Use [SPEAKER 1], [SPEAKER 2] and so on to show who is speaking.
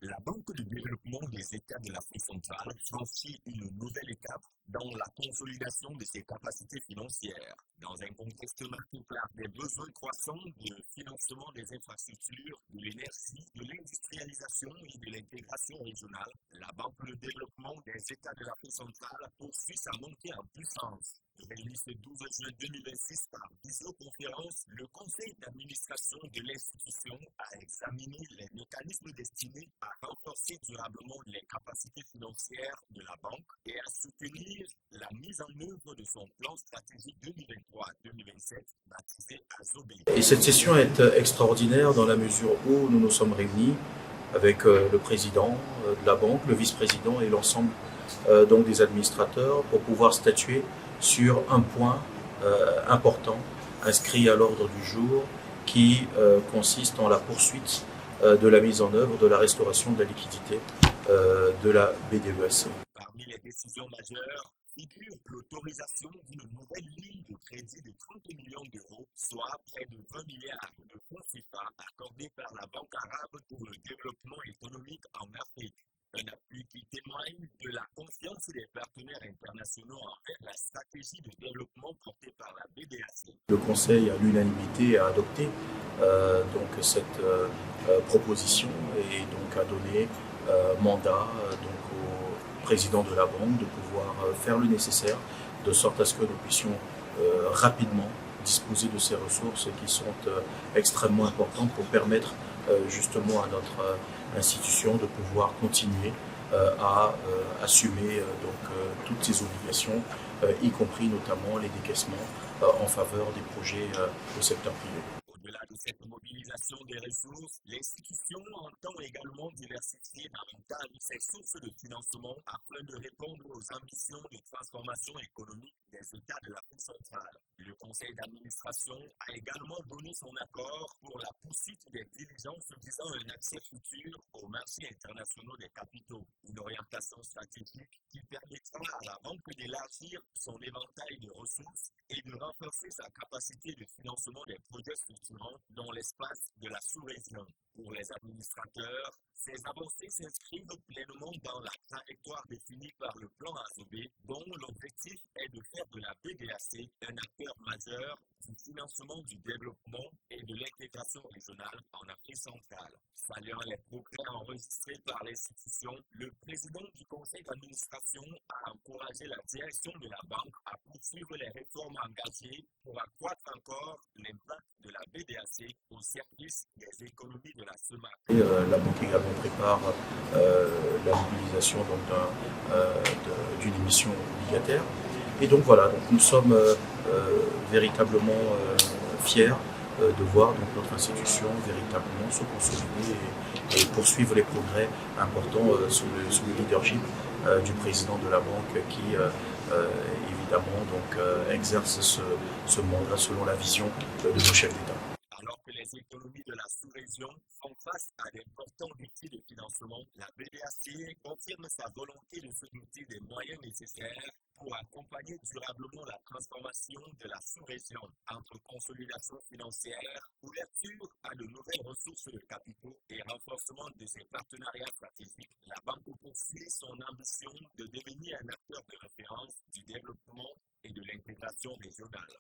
[SPEAKER 1] La Banque de développement des États de l'Afrique centrale franchit une nouvelle étape dans la consolidation de ses capacités financières. Dans un contexte marqué par des besoins croissants de financement des infrastructures, de l'énergie, de l'industrialisation et de l'intégration régionale, la Banque de développement des États de l'Afrique centrale poursuit sa montée en puissance. Réuni ce 12 juin 2026 par visioconférence, le conseil d'administration de l'institution a examiné les mécanismes destinés à renforcer durablement les capacités financières de la banque et à soutenir la mise en œuvre de son plan stratégique 2023-2027 baptisé AZOBE.
[SPEAKER 2] Et cette session est extraordinaire dans la mesure où nous nous sommes réunis avec le président de la banque, le vice-président et l'ensemble donc des administrateurs pour pouvoir statuer sur un point important inscrit à l'ordre du jour qui consiste en la poursuite de la mise en œuvre de la restauration de la liquidité de la BDEAC.
[SPEAKER 1] Parmi les décisions majeures figure l'autorisation d'une nouvelle ligne de crédit de 30 millions d'euros, soit près de 20 milliards de francs CFA accordés par la Banque arabe pour le développement économique en Afrique. Un appui qui témoigne de la confiance des partenaires internationaux envers la stratégie de développement portée par la BDAC.
[SPEAKER 2] Le Conseil, à l'unanimité, a adopté donc cette proposition et donc a donné mandat donc au président de la banque de pouvoir faire le nécessaire de sorte à ce que nous puissions rapidement disposer de ces ressources qui sont extrêmement importantes pour permettre justement à notre institution de pouvoir continuer à assumer toutes ses obligations, y compris notamment les décaissements en faveur des projets au secteur privé.
[SPEAKER 1] Au-delà de cette mobilisation des ressources, l'institution entend également diversifier davantage ses sources de financement afin de répondre aux ambitions de transformation économique des États de l'Afrique centrale. Le conseil d'administration a également donné son accord pour la poursuite des diligences visant un accès futur aux marchés internationaux des capitaux, une orientation stratégique qui permettra à la banque d'élargir son éventail de ressources et de renforcer sa capacité de financement des projets structurants dans l'espace de la sous-région. Pour les administrateurs, ces avancées s'inscrivent pleinement dans la trajectoire définie par le plan AZOBE, dont l'objectif est de faire de la BDAC un acteur majeur du financement du développement et de l'intégration régionale en Afrique centrale. Saluant les progrès enregistrés par l'institution, le président du conseil d'administration a encouragé la direction de la banque à poursuivre les réformes engagées pour accroître encore l'impact de la BDAC au service des économies de la SEMAC.
[SPEAKER 2] La banque également prépare la mobilisation d'une émission obligataire. Et donc voilà, donc nous sommes véritablement fiers de voir donc, notre institution véritablement se consolider et poursuivre les progrès importants sous le leadership du président de la banque qui évidemment donc, exerce ce mandat selon la vision de nos chefs d'État.
[SPEAKER 1] Alors que les économies de la sous-région font face à d'importants défis de financement, la BDAC confirme sa volonté de se doter des moyens nécessaires pour accompagner durablement la transformation de la sous-région. Entre consolidation financière, ouverture à de nouvelles ressources de capitaux et renforcement de ses partenariats stratégiques, la banque poursuit son ambition de devenir un acteur de référence du développement et de l'intégration régionale.